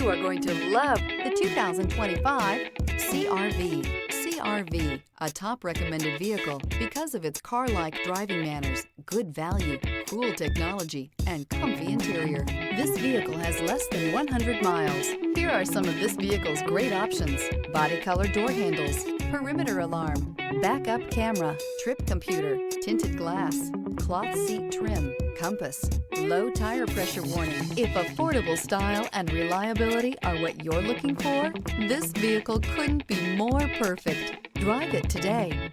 You are going to love the 2025 CR-V. CR-V, a top recommended vehicle because of its car-like driving manners, good value, cool technology, and comfy interior. This vehicle has less than 100 miles. Here are some of this vehicle's great options: body color door handles, perimeter alarm, backup camera, trip computer, tinted glass, cloth seat trim, compass, low tire pressure warning. If affordable style and reliability are what you're looking for, this vehicle couldn't be more perfect. Drive it today.